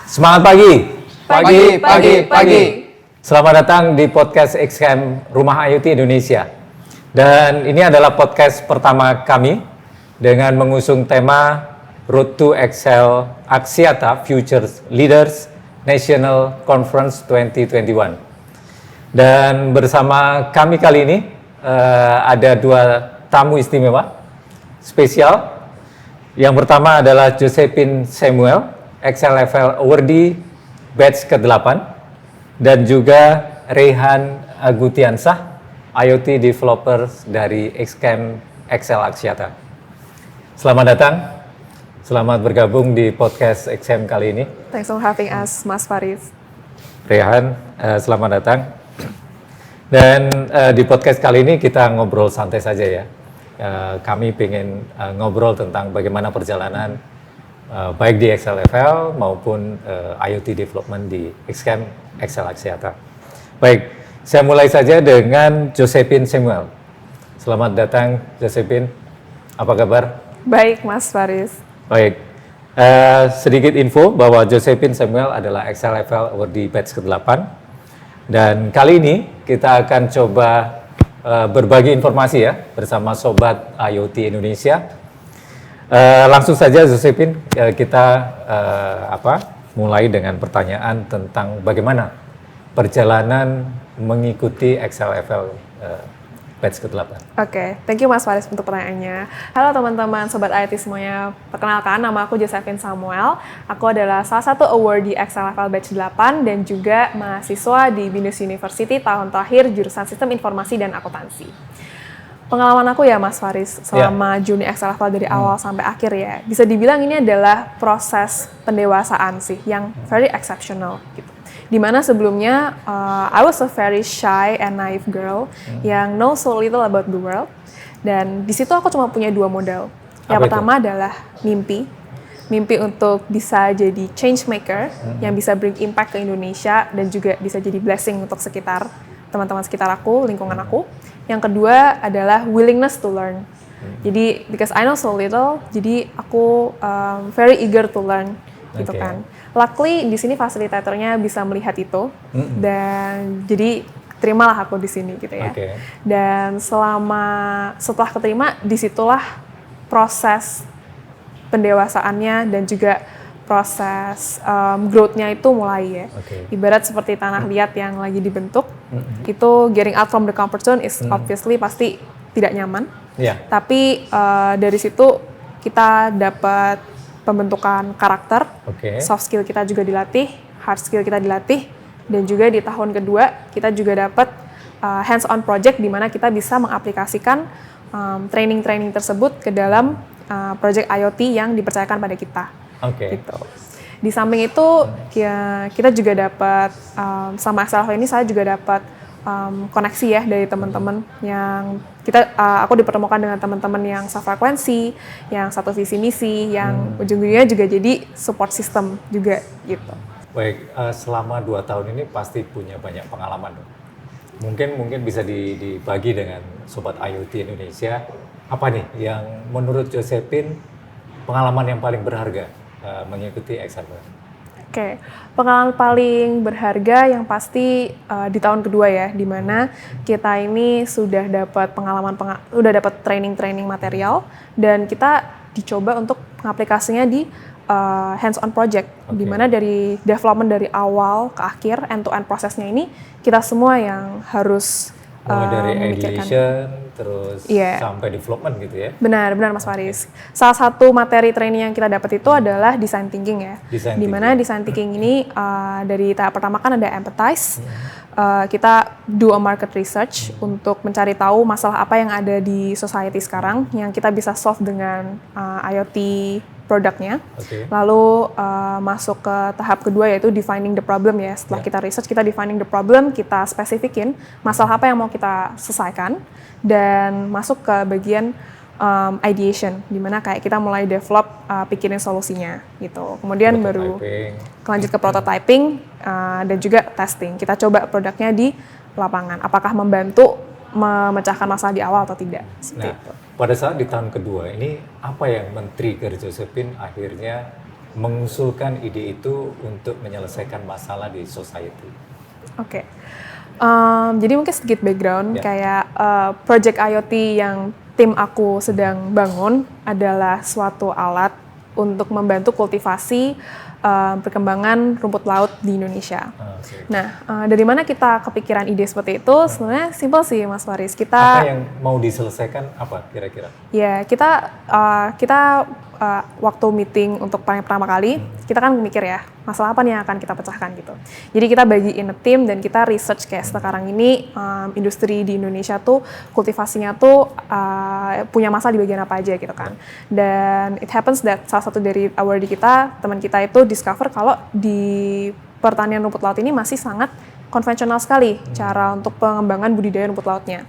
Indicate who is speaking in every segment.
Speaker 1: Semangat pagi.
Speaker 2: Pagi.
Speaker 1: Selamat datang di podcast XCAM Rumah IoT Indonesia. Dan ini adalah podcast pertama kami dengan mengusung tema Road to Excel Axiata Future Leaders National Conference 2021. Dan bersama kami kali ini ada dua tamu istimewa spesial. Yang pertama adalah Josephine Samuel, Excel Level Awardee batch ke-8, dan juga Rehan Agutiansah, IoT Developers dari XCAM Excel Axiata. Selamat datang, selamat bergabung di podcast XCAM kali ini.
Speaker 2: Thanks for having us, Mas Faris.
Speaker 1: Rehan, selamat datang. Dan di podcast kali ini kita ngobrol santai saja ya. Kami pengen ngobrol tentang bagaimana perjalanan baik di Excel Level maupun IoT development di XCAM Excel Axiata. Baik, saya mulai saja dengan Josephine Samuel. Selamat datang Josephine, apa kabar?
Speaker 2: Baik, Mas Faris.
Speaker 1: Baik, sedikit info bahwa Josephine Samuel adalah Excel Level Awardee batch ke-8. Dan kali ini kita akan coba berbagi informasi ya bersama Sobat IoT Indonesia. Langsung saja Josephine, kita mulai dengan pertanyaan tentang bagaimana perjalanan mengikuti Excel Level batch ke-8.
Speaker 2: Oke, thank you Mas Faris untuk pertanyaannya. Halo teman-teman Sobat IoT semuanya, perkenalkan nama aku Josephine Samuel. Aku adalah salah satu awardee Excel Level batch 8 dan juga mahasiswa di Binus University tahun terakhir jurusan Sistem Informasi dan Akuntansi. Pengalaman aku ya Mas Faris selama journey Excel Level dari awal sampai akhir ya, bisa dibilang ini adalah proses pendewasaan sih yang very exceptional gitu. Dimana sebelumnya I was a very shy and naive girl yang know so little about the world, dan di situ aku cuma punya dua modal. Yang pertama adalah mimpi untuk bisa jadi change maker yang bisa bring impact ke Indonesia dan juga bisa jadi blessing untuk sekitar teman-teman sekitar aku, lingkungan aku. Yang kedua adalah willingness to learn. Jadi because I know so little, jadi aku very eager to learn gitu kan. Luckily di sini fasilitatornya bisa melihat itu dan jadi terimalah aku di sini gitu ya. Dan setelah keterima, disitulah proses pendewasaannya dan juga proses growth-nya itu mulai ya. Ibarat seperti tanah liat yang lagi dibentuk, itu getting out from the comfort zone is obviously pasti tidak nyaman. Tapi dari situ kita dapat pembentukan karakter, soft skill kita juga dilatih, hard skill kita dilatih, dan juga di tahun kedua kita juga dapat hands-on project di mana kita bisa mengaplikasikan training-training tersebut ke dalam project IoT yang dipercayakan pada kita. Gitu. Di samping itu kita juga dapat sama Excel ini saya juga dapat koneksi ya dari teman-teman yang aku dipertemukan dengan teman-teman yang sefrekuensi, yang satu visi misi, yang ujung-ujungnya juga jadi support system juga gitu.
Speaker 1: Baik, selama 2 tahun ini pasti punya banyak pengalaman dong. Mungkin bisa dibagi dengan Sobat IoT Indonesia, apa nih yang menurut Josephine pengalaman yang paling berharga mengikuti Excel?
Speaker 2: Pengalaman paling berharga yang pasti di tahun kedua ya, di mana kita ini sudah dapat udah dapat training material dan kita dicoba untuk mengaplikasinya di hands-on project, di mana dari development dari awal ke akhir end-to-end prosesnya ini kita semua yang harus
Speaker 1: dari ideation terus sampai development gitu ya.
Speaker 2: Benar Mas Faris. Salah satu materi training yang kita dapat itu adalah design thinking ya. Dimana design thinking ini dari tahap pertama kan ada empathize. Kita do a market research untuk mencari tahu masalah apa yang ada di society sekarang yang kita bisa solve dengan IoT produknya. Lalu masuk ke tahap kedua yaitu defining the problem ya. Setelah kita research, kita defining the problem, kita spesifikin masalah apa yang mau kita selesaikan, dan masuk ke bagian ideation, dimana kayak kita mulai develop pikirin solusinya gitu. Kemudian baru lanjut ke prototyping dan juga testing. Kita coba produknya di lapangan, apakah membantu memecahkan masalah di awal atau tidak.
Speaker 1: Pada saat di tahun kedua ini, apa yang men-trigger Josephine akhirnya mengusulkan ide itu untuk menyelesaikan masalah di society?
Speaker 2: Oke. Jadi mungkin sedikit background,
Speaker 1: Ya.
Speaker 2: kayak Project IoT yang tim aku sedang bangun adalah suatu alat untuk membantu kultivasi perkembangan rumput laut di Indonesia.
Speaker 1: Oke.
Speaker 2: Nah, dari mana kita kepikiran ide seperti itu? Sebenarnya simpel sih, Mas Faris.
Speaker 1: Apa
Speaker 2: Kita
Speaker 1: yang mau diselesaikan apa kira-kira?
Speaker 2: ya kita waktu meeting untuk paling pertama kali, kita kan mikir ya, masalah apa nih yang akan kita pecahkan gitu. Jadi kita bagiin a tim dan kita research kayak sekarang ini industri di Indonesia tuh kultivasinya tuh punya masalah di bagian apa aja gitu kan. Dan it happens that salah satu dari awardee kita, teman kita itu discover kalau di pertanian rumput laut ini masih sangat konvensional sekali cara untuk pengembangan budidaya rumput lautnya.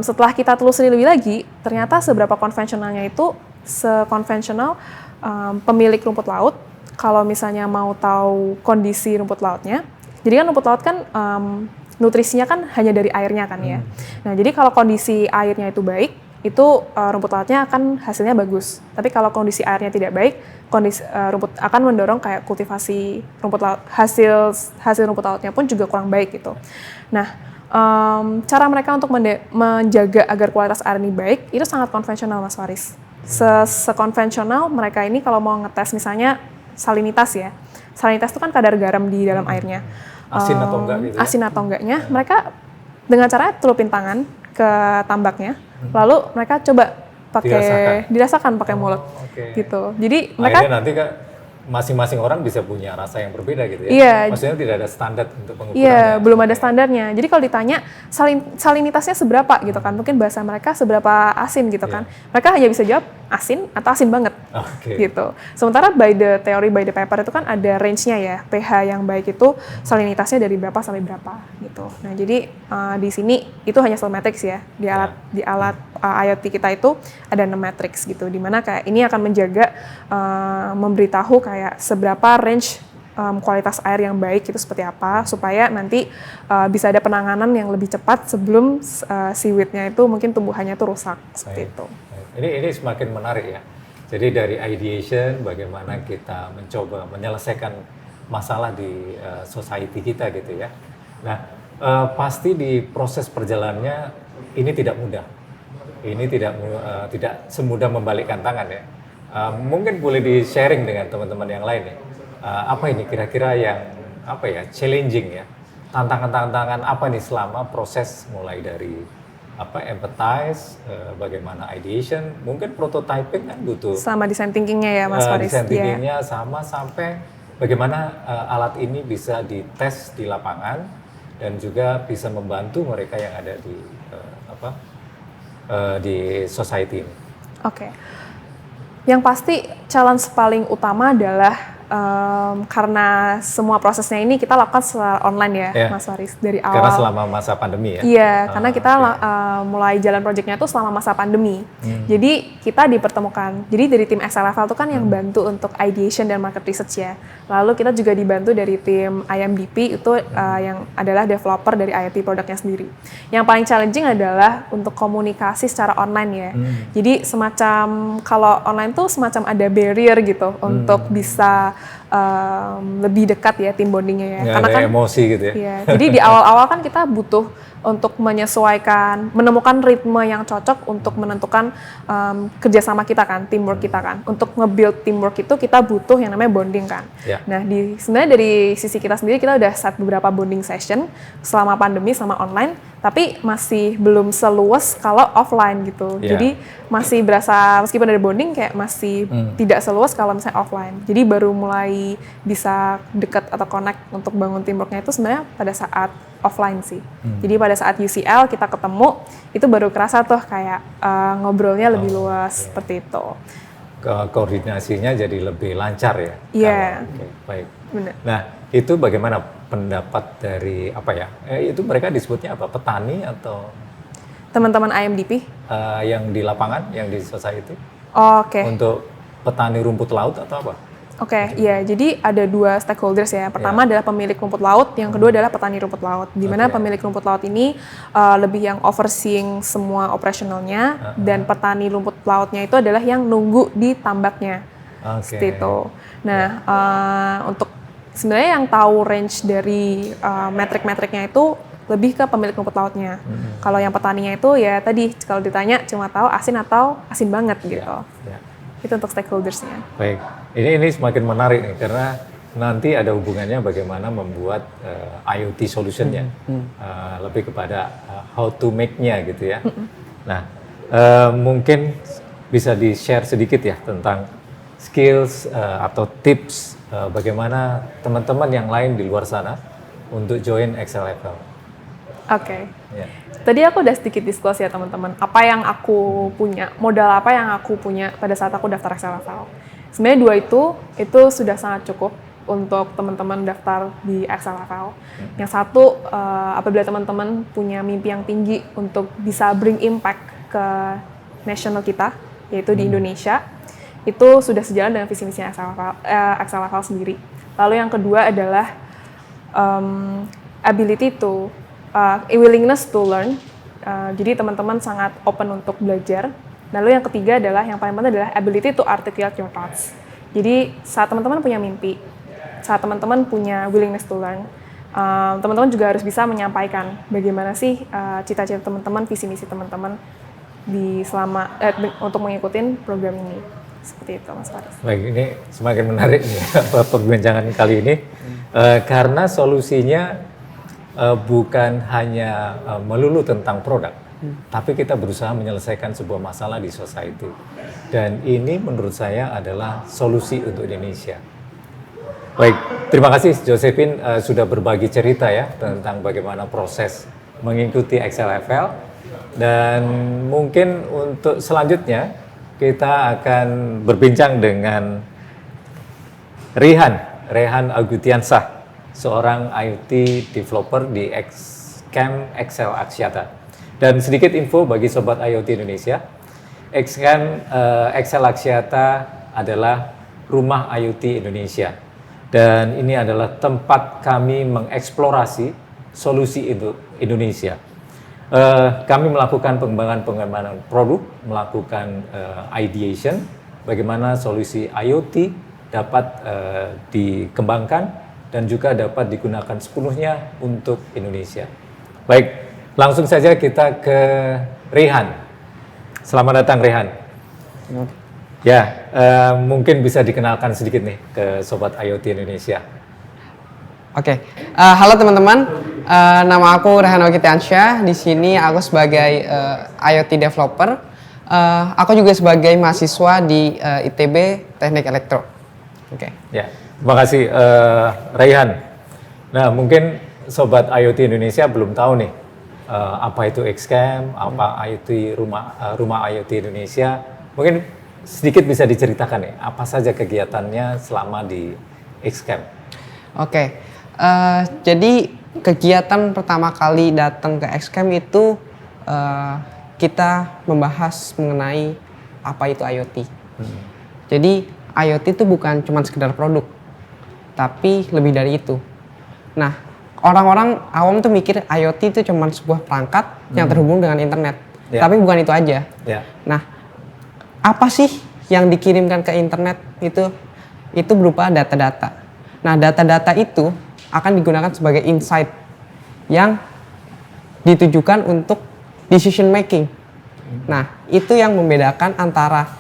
Speaker 2: Setelah kita telusuri lebih lagi, ternyata seberapa konvensionalnya itu sekonvensional pemilik rumput laut kalau misalnya mau tahu kondisi rumput lautnya. Jadi kan rumput laut kan nutrisinya kan hanya dari airnya kan ya. Nah, jadi kalau kondisi airnya itu baik, itu rumput lautnya akan hasilnya bagus. Tapi kalau kondisi airnya tidak baik, kondisi rumput akan mendorong kayak kultivasi rumput laut, hasil rumput lautnya pun juga kurang baik gitu. Nah, cara mereka untuk menjaga agar kualitas air ini baik itu sangat konvensional, Mas Faris. Sekonvensional mereka ini kalau mau ngetes misalnya salinitas ya. Salinitas itu kan kadar garam di dalam airnya.
Speaker 1: Asin atau enggak gitu ya?
Speaker 2: Asin atau enggaknya, mereka dengan cara celupin tangan ke tambaknya, lalu mereka coba dirasakan pakai mulut, gitu. Jadi mereka
Speaker 1: akhirnya nanti masing-masing orang bisa punya rasa yang berbeda gitu ya?
Speaker 2: Iya.
Speaker 1: Maksudnya tidak ada standar untuk pengukurannya?
Speaker 2: Iya, belum ada standarnya. Jadi kalau ditanya salinitasnya seberapa gitu kan, mungkin bahasa mereka seberapa asin gitu kan. Mereka hanya bisa jawab asin atau asin banget gitu. Sementara by the theory, by the paper itu kan ada range-nya ya, pH yang baik itu salinitasnya dari berapa sampai berapa gitu. Nah jadi di sini itu hanya cell matrix ya, di alat IoT kita itu ada 6 matrix gitu, dimana kayak ini akan menjaga memberitahu kayak seberapa range kualitas air yang baik itu seperti apa, supaya nanti bisa ada penanganan yang lebih cepat sebelum seaweed-nya itu mungkin tumbuhannya itu rusak seperti itu.
Speaker 1: Ini semakin menarik ya. Jadi dari ideation, bagaimana kita mencoba menyelesaikan masalah di society kita gitu ya. Nah, pasti di proses perjalanannya ini tidak mudah. Ini tidak semudah membalikkan tangan ya. Mungkin boleh di-sharing dengan teman-teman yang lain ya. Apa ini kira-kira yang challenging ya? Tantangan-tantangan apa nih selama proses mulai dari empathize, bagaimana ideation, mungkin prototyping kan butuh.
Speaker 2: Sama design thinking-nya ya Mas Faris.
Speaker 1: Design thinking-nya sama sampai bagaimana alat ini bisa dites di lapangan dan juga bisa membantu mereka yang ada di society ini.
Speaker 2: Oke. Yang pasti challenge paling utama adalah karena semua prosesnya ini kita lakukan secara online ya, Mas Faris, dari awal.
Speaker 1: Karena selama masa pandemi ya?
Speaker 2: Iya, karena kita mulai jalan proyeknya itu selama masa pandemi. Jadi kita dipertemukan. Jadi dari tim XLFL itu kan yang bantu untuk ideation dan market research ya. Lalu kita juga dibantu dari tim IMDP itu yang adalah developer dari IoT produknya sendiri. Yang paling challenging adalah untuk komunikasi secara online ya. Jadi semacam kalau online tuh semacam ada barrier gitu untuk bisa lebih dekat ya tim bondingnya ya.
Speaker 1: Nggak
Speaker 2: karena
Speaker 1: ada
Speaker 2: kan
Speaker 1: emosi gitu ya.
Speaker 2: Iya, jadi di awal-awal kan kita butuh untuk menyesuaikan, menemukan ritme yang cocok untuk menentukan kerjasama kita kan, teamwork kita kan. Untuk nge-build teamwork itu kita butuh yang namanya bonding kan.
Speaker 1: Yeah.
Speaker 2: Nah, sebenarnya dari sisi kita sendiri kita udah set beberapa bonding session selama pandemi sama online, tapi masih belum seluas kalau offline gitu.
Speaker 1: Yeah.
Speaker 2: Jadi masih berasa meskipun ada bonding kayak masih tidak seluas kalau misalnya offline. Jadi baru mulai bisa dekat atau connect untuk bangun teamworknya itu sebenarnya pada saat offline sih. Jadi pada saat UCL kita ketemu itu baru kerasa tuh kayak ngobrolnya lebih luas seperti itu.
Speaker 1: Koordinasinya jadi lebih lancar ya.
Speaker 2: Iya.
Speaker 1: Okay, baik.
Speaker 2: Benar.
Speaker 1: Nah, itu bagaimana pendapat dari itu mereka disebutnya apa? Petani atau
Speaker 2: teman-teman IMDP
Speaker 1: yang di lapangan, yang di society?
Speaker 2: Oke.
Speaker 1: Untuk petani rumput laut atau apa?
Speaker 2: Oke, iya. Jadi ada dua stakeholders ya. Pertama adalah pemilik rumput laut, yang kedua adalah petani rumput laut. Di mana pemilik rumput laut ini lebih yang overseeing semua operasionalnya, dan petani rumput lautnya itu adalah yang nunggu di tambaknya. Seperti itu. Nah, untuk sebenarnya yang tahu range dari metrik-metriknya itu lebih ke pemilik rumput lautnya. Kalau yang petaninya itu ya tadi kalau ditanya cuma tahu asin atau asin banget gitu. Itu untuk stakeholdersnya.
Speaker 1: Baik, ini semakin menarik nih karena nanti ada hubungannya bagaimana membuat IoT solutionnya, lebih kepada how to make-nya gitu ya. Nah, mungkin bisa di-share sedikit ya tentang skills atau tips bagaimana teman-teman yang lain di luar sana untuk join XLFL.
Speaker 2: Oke. Tadi aku udah sedikit disclose ya teman-teman, apa yang aku punya, modal apa yang aku punya pada saat aku daftar XLFL. Sebenarnya dua itu sudah sangat cukup untuk teman-teman daftar di XLFL. Yang satu, apabila teman-teman punya mimpi yang tinggi untuk bisa bring impact ke national kita, yaitu di Indonesia, itu sudah sejalan dengan visi misinya XLFL sendiri. Lalu yang kedua adalah ability to, willingness to learn. Jadi teman-teman sangat open untuk belajar. Lalu yang ketiga adalah, yang paling penting adalah ability to articulate your thoughts. Jadi saat teman-teman punya mimpi, saat teman-teman punya willingness to learn, teman-teman juga harus bisa menyampaikan bagaimana sih cita-cita teman-teman, visi misi teman-teman untuk mengikuti program ini. Seperti itu, Mas Faris.
Speaker 1: Baik, ini semakin menarik nih perbincangan kali ini karena solusinya bukan hanya melulu tentang produk, tapi kita berusaha menyelesaikan sebuah masalah di society. Dan ini menurut saya adalah solusi untuk Indonesia. Baik, terima kasih Josephine sudah berbagi cerita ya tentang bagaimana proses mengikuti XLFL. Dan mungkin untuk selanjutnya kita akan berbincang dengan Rehan Agutiansah, seorang IoT developer di Xcamp XL Axiata. Dan sedikit info bagi Sobat IoT Indonesia, Xcamp XL Axiata adalah rumah IoT Indonesia. Dan ini adalah tempat kami mengeksplorasi solusi untuk Indonesia. Kami melakukan pengembangan produk, melakukan ideation, bagaimana solusi IoT dapat dikembangkan dan juga dapat digunakan sepenuhnya untuk Indonesia. Baik, langsung saja kita ke Rehan. Selamat datang Rehan. Ya, mungkin bisa dikenalkan sedikit nih ke Sobat IoT Indonesia.
Speaker 3: Oke, halo teman-teman. Nama aku Rehan Agutiansah. Di sini aku sebagai IoT developer. Aku juga sebagai mahasiswa di ITB Teknik Elektro. Oke.
Speaker 1: Ya, terima kasih Rehan. Nah, mungkin Sobat IoT Indonesia belum tahu nih apa itu Xcamp, apa IoT rumah IoT Indonesia. Mungkin sedikit bisa diceritakan nih, apa saja kegiatannya selama di Xcamp?
Speaker 3: Oke. Jadi kegiatan pertama kali datang ke Xcamp itu kita membahas mengenai apa itu IoT. Jadi IoT itu bukan cuma sekedar produk, tapi lebih dari itu. Nah, orang-orang awam tuh mikir IoT itu cuma sebuah perangkat yang terhubung dengan internet, tapi bukan itu aja. Nah, apa sih yang dikirimkan ke internet itu berupa data-data. Nah, data-data itu akan digunakan sebagai insight yang ditujukan untuk decision making. Nah, itu yang membedakan antara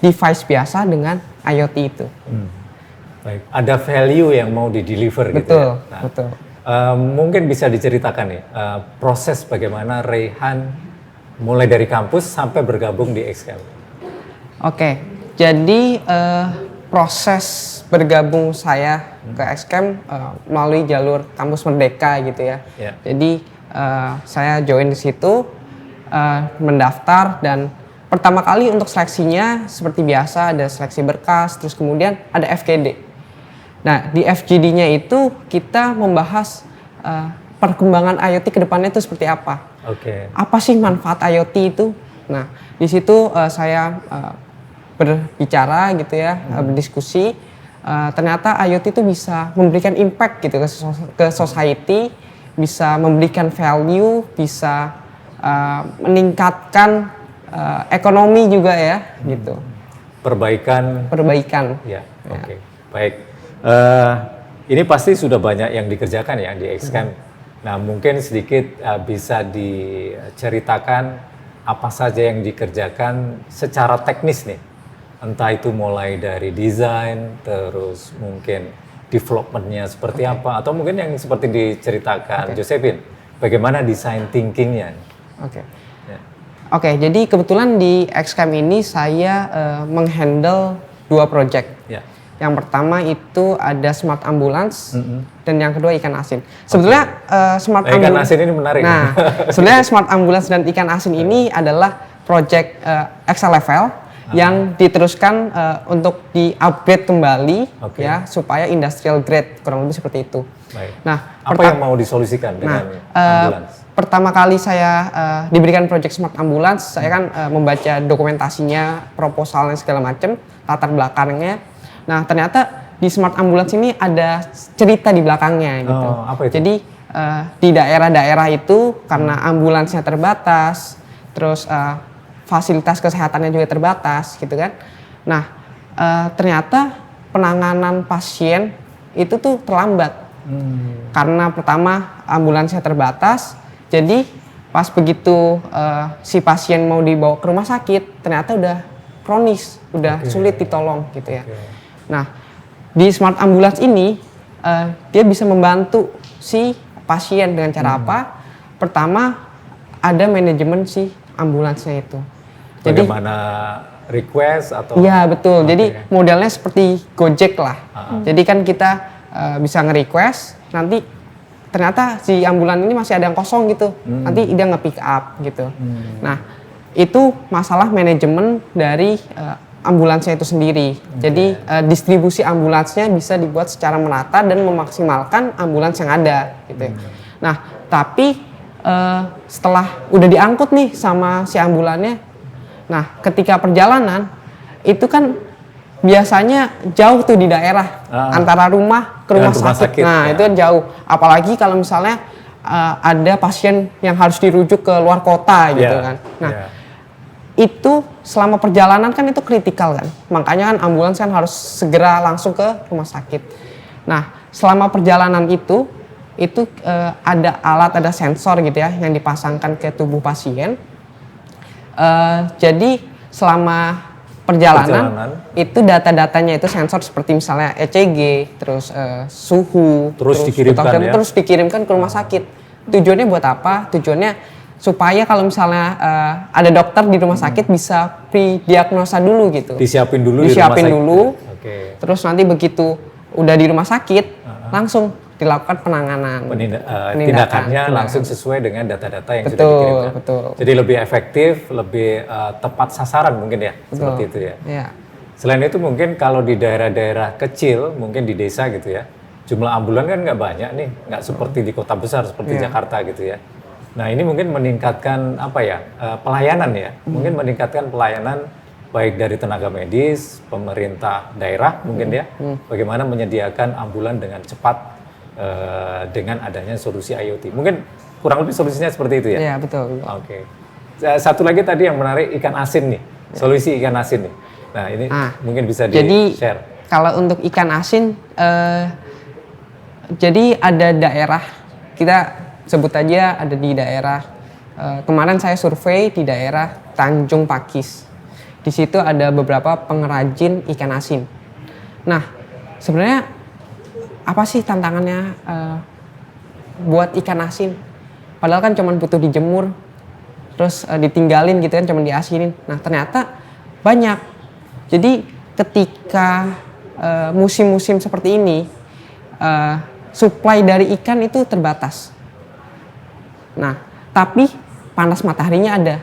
Speaker 3: device biasa dengan IoT itu.
Speaker 1: Baik, ada value yang mau di-deliver gitu ya. Nah,
Speaker 3: betul.
Speaker 1: Mungkin bisa diceritakan nih proses bagaimana Rehan mulai dari kampus sampai bergabung di Xcamp.
Speaker 3: Oke, jadi proses bergabung saya ke Xcamp melalui jalur kampus Merdeka gitu ya. Jadi saya join di situ, mendaftar, dan pertama kali untuk seleksinya seperti biasa ada seleksi berkas, terus kemudian ada FGD. Nah, di FGD-nya itu kita membahas perkembangan IoT ke depannya itu seperti apa. Apa sih manfaat IoT itu? Nah, di situ saya berbicara gitu ya, berdiskusi. Ternyata IoT itu bisa memberikan impact gitu ke society, bisa memberikan value, bisa meningkatkan ekonomi juga ya gitu.
Speaker 1: perbaikan. Ya, oke. Baik. Ini pasti sudah banyak yang dikerjakan ya di Xcamp. Nah, mungkin sedikit bisa diceritakan apa saja yang dikerjakan secara teknis nih. Entah itu mulai dari desain, terus mungkin development-nya seperti apa, atau mungkin yang seperti diceritakan Josephine, bagaimana design thinking-nya. Ya.
Speaker 3: Oke, jadi kebetulan di Xcamp ini saya menghandle 2 project.
Speaker 1: Ya.
Speaker 3: Yang pertama itu ada smart ambulance dan yang kedua ikan asin. Sebetulnya smart
Speaker 1: ikan asin ini menarik.
Speaker 3: Nah, sebenarnya smart ambulance dan ikan asin ini adalah project Excel level yang diteruskan untuk di-upgrade kembali ya supaya industrial grade, kurang lebih seperti itu.
Speaker 1: Baik. Nah, apa yang mau disolusikan dengan ambulans?
Speaker 3: Pertama kali saya diberikan project smart ambulance, saya kan membaca dokumentasinya, proposalnya segala macam, latar belakangnya. Nah, ternyata di smart ambulance ini ada cerita di belakangnya gitu.
Speaker 1: Apa itu?
Speaker 3: Jadi di daerah-daerah itu karena ambulansnya terbatas, terus fasilitas kesehatannya juga terbatas gitu kan. Nah, ternyata penanganan pasien itu tuh terlambat. Karena pertama ambulansnya terbatas, jadi pas begitu si pasien mau dibawa ke rumah sakit, ternyata udah kronis, udah sulit ditolong gitu ya. Nah, di smart ambulance ini dia bisa membantu si pasien dengan cara apa? Pertama, ada manajemen si ambulansnya itu.
Speaker 1: Bagaimana request atau?
Speaker 3: Iya betul. Jadi modelnya seperti Gojek lah. Jadi kan kita bisa nge-request, nanti ternyata si ambulan ini masih ada yang kosong gitu. Nanti dia nge-pick up gitu. Nah, itu masalah manajemen dari ambulansnya itu sendiri. Jadi distribusi ambulansnya bisa dibuat secara merata dan memaksimalkan ambulans yang ada gitu. Nah, tapi setelah udah diangkut nih sama si ambulannya, nah ketika perjalanan itu kan biasanya jauh tuh di daerah antara rumah ke rumah sakit. Nah itu kan jauh. Apalagi kalau misalnya ada pasien yang harus dirujuk ke luar kota gitu kan. Nah itu selama perjalanan kan itu kritikal kan. Makanya kan ambulans kan harus segera langsung ke rumah sakit. Nah selama perjalanan itu ada alat, ada sensor gitu ya yang dipasangkan ke tubuh pasien. Jadi selama perjalanan itu data-datanya itu sensor seperti misalnya ECG, terus suhu, terus dikirimkan ke rumah sakit. Tujuannya buat apa? Tujuannya supaya kalau misalnya ada dokter di rumah sakit bisa pre-diagnosa dulu gitu.
Speaker 1: Disiapin dulu.
Speaker 3: Terus nanti begitu udah di rumah sakit langsung dilakukan penanganan.
Speaker 1: Tindakannya langsung sesuai dengan data-data yang sudah dikirimkan.
Speaker 3: Betul.
Speaker 1: Jadi lebih efektif, lebih tepat sasaran mungkin ya, seperti itu ya. Selain itu mungkin kalau di daerah-daerah kecil, mungkin di desa gitu ya, jumlah ambulan kan nggak banyak nih, nggak seperti di kota besar seperti Jakarta gitu ya. Nah ini mungkin meningkatkan pelayanan ya, mungkin meningkatkan pelayanan baik dari tenaga medis, pemerintah daerah mungkin ya, bagaimana menyediakan ambulan dengan cepat dengan adanya solusi IoT. Mungkin kurang lebih solusinya seperti itu ya?
Speaker 3: Iya, betul.
Speaker 1: Oke. Satu lagi tadi yang menarik, ikan asin nih. Solusi ikan asin nih. Nah, ini mungkin bisa di-share.
Speaker 3: Jadi, kalau untuk ikan asin, jadi ada daerah, kita sebut aja ada di daerah, kemarin saya survei di daerah Tanjung Pakis. Di situ ada beberapa pengrajin ikan asin. Nah, sebenarnya apa sih tantangannya buat ikan asin? Padahal kan cuma butuh dijemur, terus ditinggalin gitu kan, cuma diasinin. Nah ternyata banyak. Jadi ketika musim-musim seperti ini, supply dari ikan itu terbatas. Nah tapi panas mataharinya ada.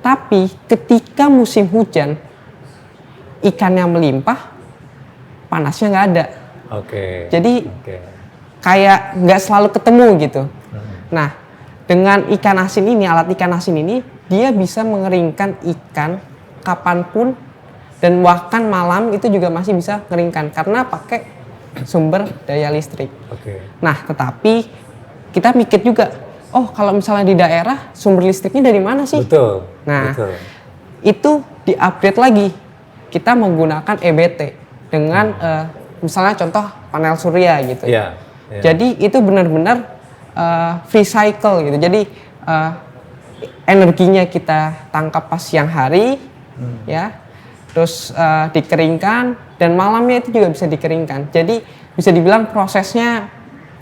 Speaker 3: Tapi ketika musim hujan, ikannya melimpah, panasnya nggak ada. Jadi kayak nggak selalu ketemu gitu. Nah dengan ikan asin ini, alat ikan asin ini, dia bisa mengeringkan ikan kapanpun dan bahkan malam itu juga masih bisa mengeringkan karena pakai sumber daya listrik. Nah tetapi kita mikir juga, oh kalau misalnya di daerah sumber listriknya dari mana sih?
Speaker 1: Betul.
Speaker 3: Nah itu di-upgrade lagi kita menggunakan EBT dengan misalnya contoh panel surya gitu.
Speaker 1: Iya.
Speaker 3: Jadi itu benar-benar free cycle gitu. Jadi energinya kita tangkap pas siang hari, ya, terus dikeringkan dan malamnya itu juga bisa dikeringkan. Jadi bisa dibilang prosesnya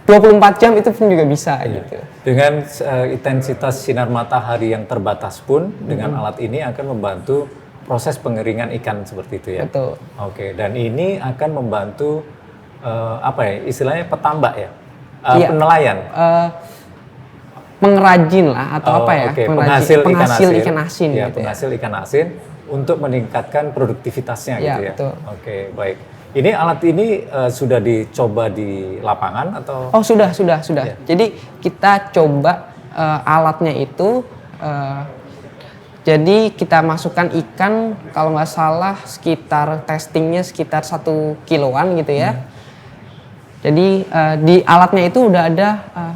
Speaker 3: 24 jam itu pun juga bisa gitu.
Speaker 1: Dengan intensitas sinar matahari yang terbatas pun dengan alat ini akan membantu proses pengeringan ikan seperti itu ya.
Speaker 3: Betul.
Speaker 1: Oke, dan ini akan membantu istilahnya petambak ya,
Speaker 3: Iya.
Speaker 1: penelayan.
Speaker 3: Pengrajin lah atau apa ya?
Speaker 1: Oke,
Speaker 3: Pengrajin,
Speaker 1: penghasil
Speaker 3: ikan asin
Speaker 1: ya,
Speaker 3: gitu ya.
Speaker 1: penghasil ikan asin untuk meningkatkan produktivitasnya
Speaker 3: Ya,
Speaker 1: gitu ya.
Speaker 3: betul.
Speaker 1: Oke, baik. Ini alat ini sudah dicoba di lapangan atau?
Speaker 3: Oh sudah.
Speaker 1: Ya.
Speaker 3: Jadi kita coba alatnya itu, jadi kita masukkan ikan kalau nggak salah testingnya sekitar 1 kiloan gitu ya. Jadi di alatnya itu udah ada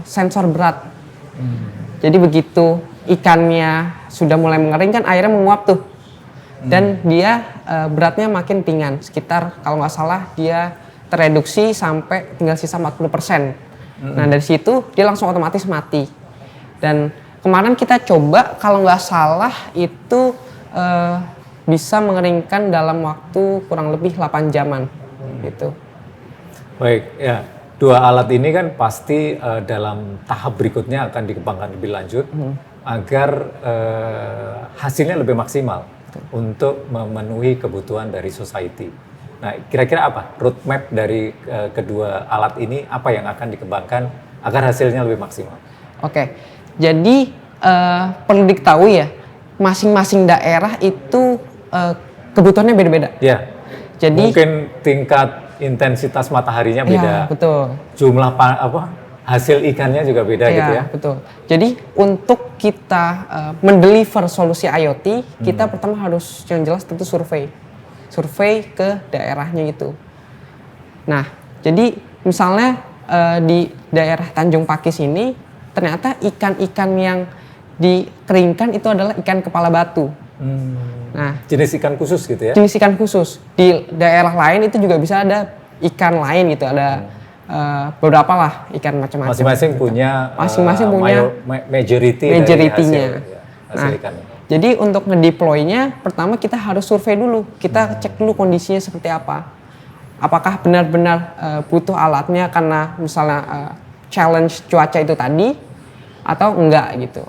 Speaker 3: sensor berat. Jadi begitu ikannya sudah mulai mengering kan airnya menguap tuh. Dan dia beratnya makin ringan, sekitar kalau nggak salah dia tereduksi sampai tinggal sisa 40%. Nah dari situ dia langsung otomatis mati. Dan kemarin kita coba kalau nggak salah itu bisa mengeringkan dalam waktu kurang lebih 8 jaman gitu.
Speaker 1: Baik, ya. Dua alat ini kan pasti dalam tahap berikutnya akan dikembangkan lebih lanjut agar hasilnya lebih maksimal untuk memenuhi kebutuhan dari society. Nah, kira-kira apa roadmap dari kedua alat ini, apa yang akan dikembangkan agar hasilnya lebih maksimal?
Speaker 3: Oke, jadi perlu diketahui ya, masing-masing daerah itu kebutuhannya beda-beda.
Speaker 1: Ya,
Speaker 3: Jadi
Speaker 1: mungkin tingkat intensitas mataharinya beda,
Speaker 3: ya, betul.
Speaker 1: jumlah hasil ikannya juga beda gitu ya.
Speaker 3: Betul. Jadi untuk kita mendeliver solusi IoT, kita pertama harus yang jelas tentu survei ke daerahnya itu. Nah, jadi misalnya di daerah Tanjung Pakis ini ternyata ikan-ikan yang dikeringkan itu adalah ikan kepala batu. Nah,
Speaker 1: Jenis ikan khusus gitu ya?
Speaker 3: jenis ikan khusus. Di daerah lain itu juga bisa ada ikan lain gitu, ada beberapa lah ikan macam-macam.
Speaker 1: Masing-masing punya majority-nya. Hasil ikannya.
Speaker 3: Jadi untuk ngedeploy-nya pertama kita harus survei dulu. Kita cek dulu kondisinya seperti apa. Apakah benar-benar butuh alatnya karena misalnya challenge cuaca itu tadi atau enggak gitu.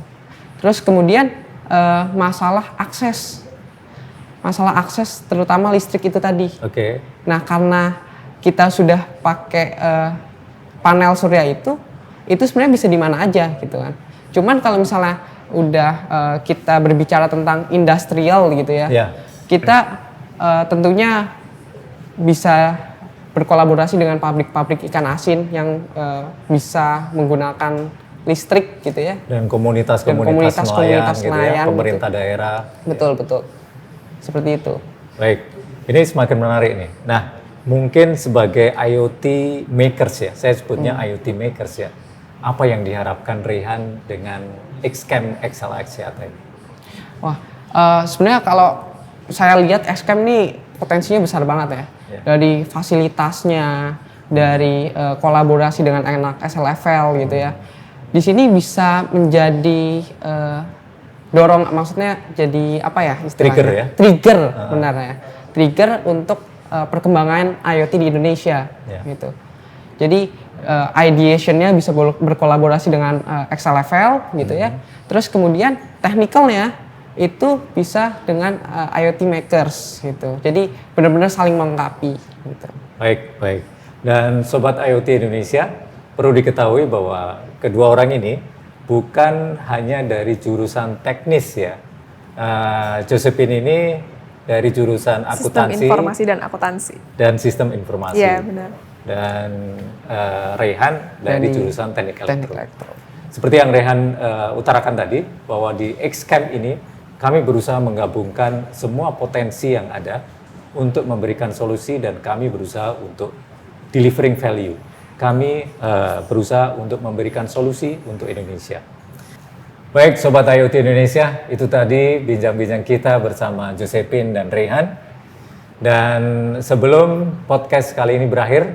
Speaker 3: Terus kemudian masalah akses terutama listrik itu tadi.
Speaker 1: Oke.
Speaker 3: Nah karena kita sudah pakai panel surya itu sebenarnya bisa di mana aja gitu kan. Cuman kalau misalnya udah kita berbicara tentang industrial gitu ya, kita tentunya bisa berkolaborasi dengan pabrik-pabrik ikan asin yang bisa menggunakan listrik gitu ya.
Speaker 1: Dan komunitas-komunitas nelayan gitu ya, pemerintah
Speaker 3: gitu.
Speaker 1: daerah.
Speaker 3: Betul. Seperti itu.
Speaker 1: Baik, ini semakin menarik nih. Nah, mungkin sebagai IoT makers ya, saya sebutnya IoT makers ya. Apa yang diharapkan Rehan dengan XCAM XL Axiata ini?
Speaker 3: Wah, sebenarnya kalau saya lihat XCAM ini potensinya besar banget ya. Dari fasilitasnya, dari kolaborasi dengan anak SLFL gitu ya. Di sini bisa menjadi maksudnya jadi apa ya istilahnya? Trigger, benar ya. Trigger untuk perkembangan IoT di Indonesia gitu. Jadi ideation-nya bisa berkolaborasi dengan XLFL gitu ya. Terus kemudian technical-nya itu bisa dengan IoT makers gitu. Jadi benar-benar saling melengkapi gitu.
Speaker 1: Baik. Dan Sobat IoT Indonesia, perlu diketahui bahwa kedua orang ini bukan hanya dari jurusan teknis ya. Josephine ini dari jurusan akuntansi.
Speaker 2: Sistem informasi dan akuntansi.
Speaker 1: Dan sistem informasi.
Speaker 2: Iya, benar.
Speaker 1: Dan Rehan dari jurusan teknik elektro. Seperti yang Rehan utarakan tadi, bahwa di XCAM ini kami berusaha menggabungkan semua potensi yang ada untuk memberikan solusi dan kami berusaha untuk delivering value. Kami berusaha untuk memberikan solusi untuk Indonesia. Baik Sobat IoT Indonesia, itu tadi bincang-bincang kita bersama Josephine dan Rehan. Dan sebelum podcast kali ini berakhir,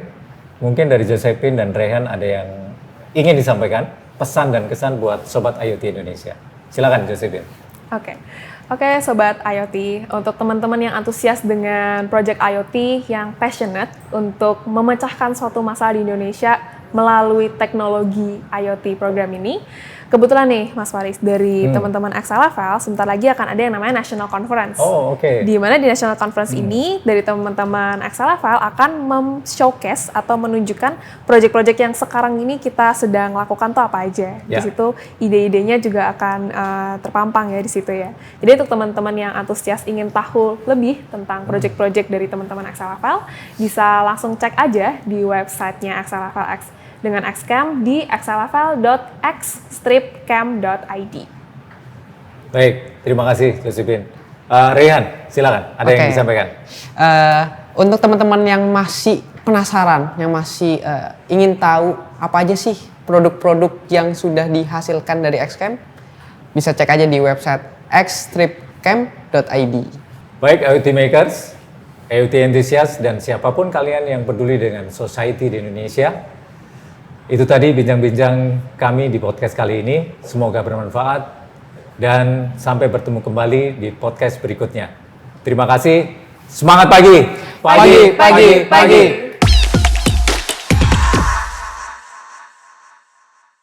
Speaker 1: mungkin dari Josephine dan Rehan ada yang ingin disampaikan, pesan dan kesan buat Sobat IoT Indonesia. Silakan Josephine.
Speaker 2: Oke, Sobat IoT, untuk teman-teman yang antusias dengan project IoT, yang passionate untuk memecahkan suatu masalah di Indonesia melalui teknologi IoT program ini, kebetulan nih Mas Faris, dari teman-teman Axelevel, sebentar lagi akan ada yang namanya National Conference.
Speaker 1: Oh, oke.
Speaker 2: Di mana di National Conference ini, dari teman-teman Axelevel akan showcase atau menunjukkan project-project yang sekarang ini kita sedang lakukan tuh apa aja. Di situ ide-idenya juga akan terpampang ya di situ ya. Jadi untuk teman-teman yang antusias ingin tahu lebih tentang project-project dari teman-teman Axelevel, bisa langsung cek aja di websitenya Axelevel X dengan Xcam di axelevel.x-camp.id.
Speaker 1: Baik, terima kasih Josephine. Rehan, silakan. Ada yang disampaikan?
Speaker 3: Untuk teman-teman yang masih penasaran, yang masih ingin tahu apa aja sih produk-produk yang sudah dihasilkan dari Xcam, bisa cek aja di website x-camp.id.
Speaker 1: Baik, IoT makers, IoT enthusiast, dan siapapun kalian yang peduli dengan society di Indonesia, itu tadi bincang-bincang kami di podcast kali ini. Semoga bermanfaat dan sampai bertemu kembali di podcast berikutnya. Terima kasih. Semangat pagi.
Speaker 2: Pagi.